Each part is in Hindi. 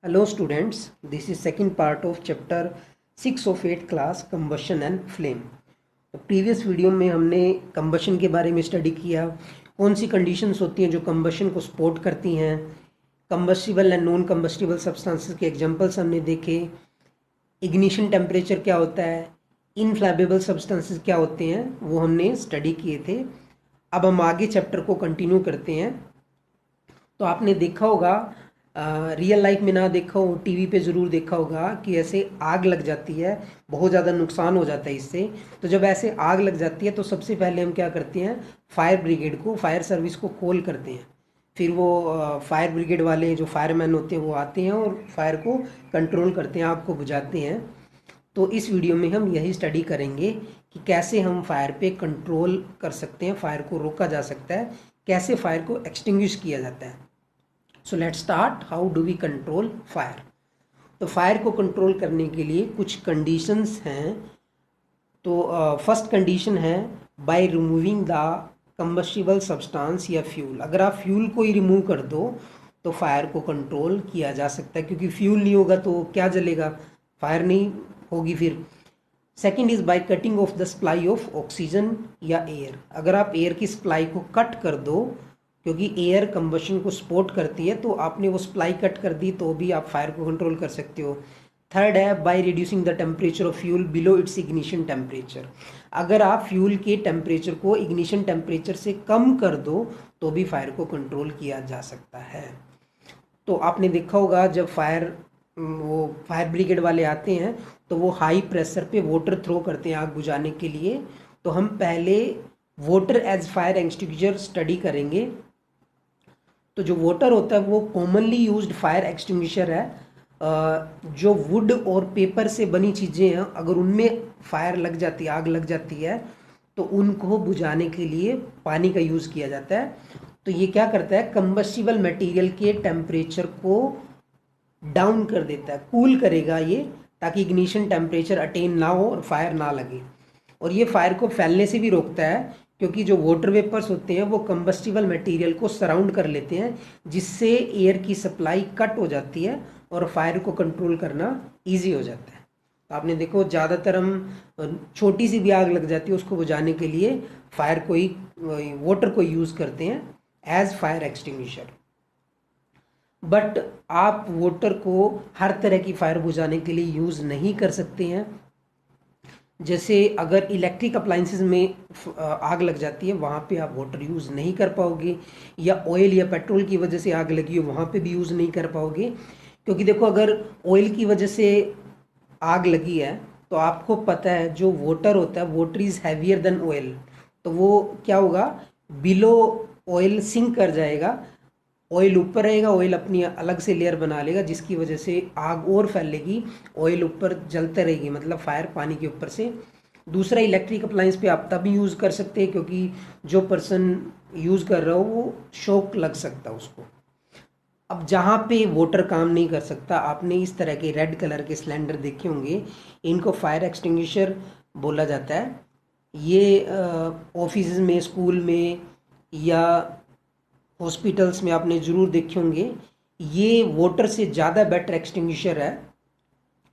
Hello students, this is second part of chapter 6 of 8th class combustion and flame। तो प्रीवियस वीडियो में हमने कंबशन के बारे में स्टडी किया, कौन सी कंडीशंस होती हैं जो कंबशन को सपोर्ट करती हैं, combustible and non combustible substances के एग्जांपल्स हमने देखे, इग्निशन टेम्परेचर क्या होता है, इनफ्लैमेबल सब्सटेंसेस क्या होते हैं वो हमने स्टडी किए थे। अब हम आगे चैप्टर को कंटिन्यू करते हैं। तो आपने देखा होगा, रियल लाइफ में ना देखा हो, टीवी पे ज़रूर देखा होगा कि ऐसे आग लग जाती है, बहुत ज़्यादा नुकसान हो जाता है इससे। तो जब ऐसे आग लग जाती है तो सबसे पहले हम क्या करते हैं, फायर ब्रिगेड को, फायर सर्विस को कॉल करते हैं। फिर वो फायर ब्रिगेड वाले जो फायरमैन होते हैं वो आते हैं और फायर को कंट्रोल करते हैं, आग को बुझाते हैं। तो इस वीडियो में हम यही स्टडी करेंगे कि कैसे हम फायर पे कंट्रोल कर सकते हैं, फायर को रोका जा सकता है, कैसे फायर को एक्सटिंग्विश किया जाता है। So let's start, how do we control fire. तो फायर को कंट्रोल करने के लिए कुछ कंडीशंस हैं। तो फर्स्ट कंडीशन है by removing the combustible substance या फ्यूल। अगर आप फ्यूल को ही रिमूव कर दो तो फायर को कंट्रोल किया जा सकता है, क्योंकि फ्यूल नहीं होगा तो क्या जलेगा, फायर नहीं होगी फिर। Second is by cutting of the supply of oxygen या एयर। अगर आप एयर की सप्लाई को कट कर दो, क्योंकि एयर कंबशन को सपोर्ट करती है, तो आपने वो सप्लाई कट कर दी तो भी आप फायर को कंट्रोल कर सकते हो। थर्ड है by reducing the temperature of fuel below it's ignition temperature. अगर आप फ्यूल के टेम्परेचर को इग्निशन टेम्परेचर से कम कर दो तो भी फायर को कंट्रोल किया जा सकता है। तो आपने देखा होगा जब वो फायर ब्रिगेड वाले आते हैं तो वो हाई प्रेशर पे वाटर थ्रो करते हैं आग बुझाने के लिए। तो हम पहले water as fire extinguisher study करेंगे। तो जो वाटर होता है वो कॉमनली यूज्ड फायर एक्सटिंग्विशर है। जो वुड और पेपर से बनी चीज़ें हैं, अगर उनमें फायर लग जाती है, आग लग जाती है, तो उनको बुझाने के लिए पानी का यूज़ किया जाता है। तो ये क्या करता है, कंबस्टिबल मटेरियल के टेम्परेचर को डाउन कर देता है, कूल करेगा ये, ताकि इग्निशन टेम्परेचर अटेन ना हो और फायर ना लगे। और ये फायर को फैलने से भी रोकता है, क्योंकि जो वाटर वेपर्स होते हैं वो कंबस्टिबल मटेरियल को सराउंड कर लेते हैं, जिससे एयर की सप्लाई कट हो जाती है और फायर को कंट्रोल करना इजी हो जाता है। तो आपने देखो ज़्यादातर हम छोटी सी भी आग लग जाती है उसको बुझाने के लिए फायर को ही, वाटर को यूज़ करते हैं एज फायर एक्सटिंग्विशर। बट आप वाटर को हर तरह की फायर बुझाने के लिए यूज़ नहीं कर सकते हैं। जैसे अगर इलेक्ट्रिक अप्लाइंसेस में आग लग जाती है, वहाँ पे आप वाटर यूज़ नहीं कर पाओगे, या ऑयल या पेट्रोल की वजह से आग लगी हो वहाँ पे भी यूज़ नहीं कर पाओगे। क्योंकि देखो, अगर ऑयल की वजह से आग लगी है तो आपको पता है जो वाटर होता है, water is heavier than oil, तो वो क्या होगा, बिलो ऑयल सिंक कर जाएगा। ऑयल ऊपर रहेगा, ऑयल अपनी अलग से लेयर बना लेगा, जिसकी वजह से आग और फैलेगी, ऑयल ऊपर जलते रहेगी, मतलब फायर पानी के ऊपर से। दूसरा, इलेक्ट्रिक अप्लायंस पे आप तभी यूज़ कर सकते हैं क्योंकि जो पर्सन यूज़ कर रहा हो वो शॉक लग सकता है उसको। अब जहाँ पे वाटर काम नहीं कर सकता, आपने इस तरह के रेड कलर के सिलेंडर देखे होंगे, इनको फायर एक्सटिंग्विशर बोला जाता है। ये ऑफिस में, स्कूल में या हॉस्पिटल्स में आपने ज़रूर देखे होंगे। ये वाटर से ज़्यादा बेटर एक्सटिंग्विशर है।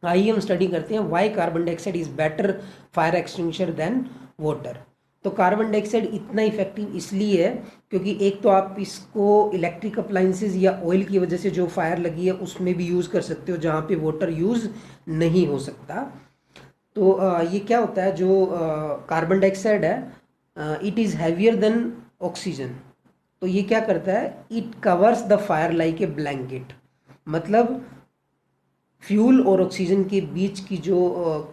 आइए हम स्टडी करते हैं why carbon dioxide is better fire extinguisher than water. तो कार्बन डाइऑक्साइड इतना इफेक्टिव इसलिए है क्योंकि एक तो आप इसको इलेक्ट्रिक अप्लाइंसेस या ऑयल की वजह से जो फायर लगी है उसमें भी यूज़ कर सकते हो, जहाँ पे वाटर यूज़ नहीं हो सकता। तो ये क्या होता है, जो कार्बन डाइऑक्साइड है, it is heavier than oxygen. तो ये क्या करता है, it covers the fire like a blanket. मतलब फ्यूल और ऑक्सीजन के बीच की जो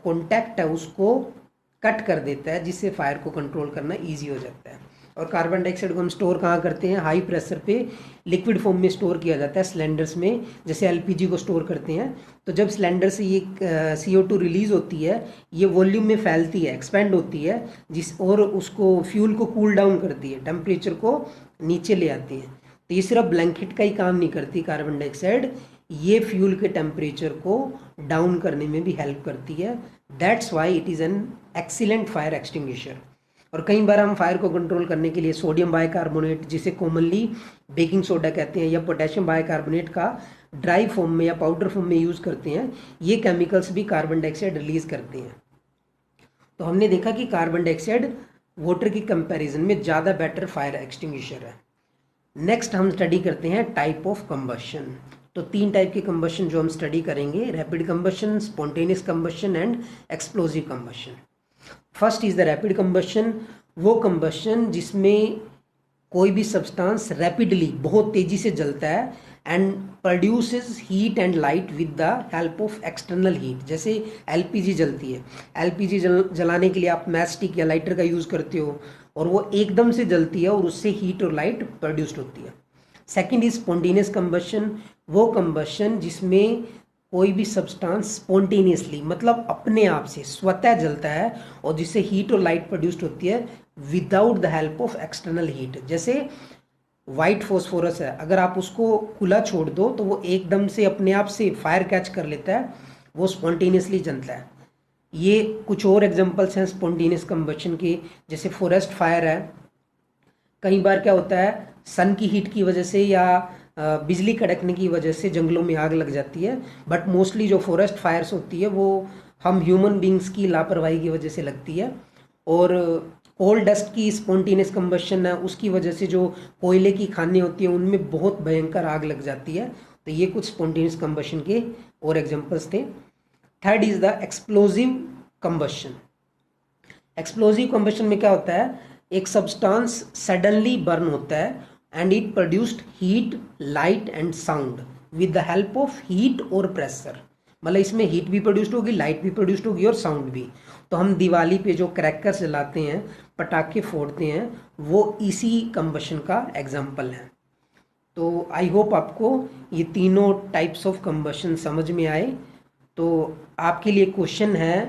कांटेक्ट है उसको कट कर देता है, जिससे फायर को कंट्रोल करना इजी हो जाता है। और कार्बन डाइऑक्साइड को हम स्टोर कहाँ करते हैं, हाई प्रेशर पे लिक्विड फॉर्म में स्टोर किया जाता है सिलेंडर्स में, जैसे एलपीजी को स्टोर करते हैं। तो जब सिलेंडर से ये CO2 रिलीज होती है, ये वॉल्यूम में फैलती है, एक्सपेंड होती है, और उसको फ्यूल को कूल डाउन करती है, टेम्परेचर को नीचे ले आती है। तो ये सिर्फ ब्लैंकेट का ही काम नहीं करती कार्बन डाइऑक्साइड, ये फ्यूल के टेम्परेचर को डाउन करने में भी हेल्प करती है। That's why it is an excellent fire extinguisher. और कई बार हम फायर को कंट्रोल करने के लिए सोडियम बाइकार्बोनेट, जिसे कॉमनली बेकिंग सोडा कहते हैं, या पोटेशियम बाइकार्बोनेट का ड्राई फॉर्म में या पाउडर फॉर्म में यूज़ करते हैं। ये केमिकल्स भी कार्बन डाइऑक्साइड रिलीज करते हैं। तो हमने देखा कि कार्बन डाइऑक्साइड वाटर की कंपैरिजन में ज़्यादा बेटर फायर एक्सटिंग्विशर है। नेक्स्ट हम स्टडी करते हैं टाइप ऑफ कंबशन। तो 3 टाइप के कंबशन जो हम स्टडी करेंगे, rapid combustion, spontaneous combustion and explosive combustion. First is the rapid combustion, वो कंबशन जिसमें कोई भी सब्सटेंस रैपिडली, बहुत तेजी से जलता है and produces heat and light with the help of external heat. जैसे एलपीजी जलती है, एलपीजी जलाने के लिए आप मैस्टिक या लाइटर का यूज़ करते हो और वो एकदम से जलती है और उससे हीट और लाइट प्रोड्यूस्ड होती है। सेकंड इज स्पॉन्टेनियस कंबशन, वो कंबशन जिसमें कोई भी सब्सटेंस स्पॉन्टेनियसली, मतलब अपने आप से स्वतः जलता है और जिससे हीट और लाइट प्रोड्यूस्ड होती है without the help of external heat. जैसे वाइट फॉस्फोरस है, अगर आप उसको खुला छोड़ दो तो वो एकदम से अपने आप से फायर कैच कर लेता है, वो स्पॉन्टेनियसली जलता है। ये कुछ और एग्जांपल्स हैं स्पॉन्टेनियस कंबशन के, जैसे फॉरेस्ट फायर है। कई बार क्या होता है, सन की हीट की वजह से या बिजली कड़कने की वजह से जंगलों में आग लग जाती है, बट मोस्टली जो फॉरेस्ट फायर्स होती है वो हम ह्यूमन बींग्स की लापरवाही की वजह से लगती है। और कोल डस्ट की स्पॉन्टेनियस कंबशन है, उसकी वजह से जो कोयले की खानें होती हैं उनमें बहुत भयंकर आग लग जाती है। तो ये कुछ स्पॉन्टेनियस कंबशन के और एग्जांपल्स थे। Third is the explosive combustion. Explosive combustion में क्या होता है, एक सब्सटेंस सडनली बर्न होता है and it produced heat, light and sound with the help of heat और प्रेशर। मतलब इसमें हीट भी प्रोड्यूस्ड होगी, लाइट भी प्रोड्यूस्ड होगी और साउंड भी। तो हम दिवाली पे जो क्रैकर्स जलाते हैं, पटाखे फोड़ते हैं, वो इसी कंबशन का एग्जाम्पल है। तो आई होप आपको ये तीनों टाइप्स ऑफ कंबशन समझ में आए। तो आपके लिए क्वेश्चन है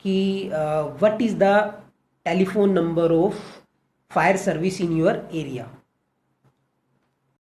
कि what is the telephone number of fire service in your area.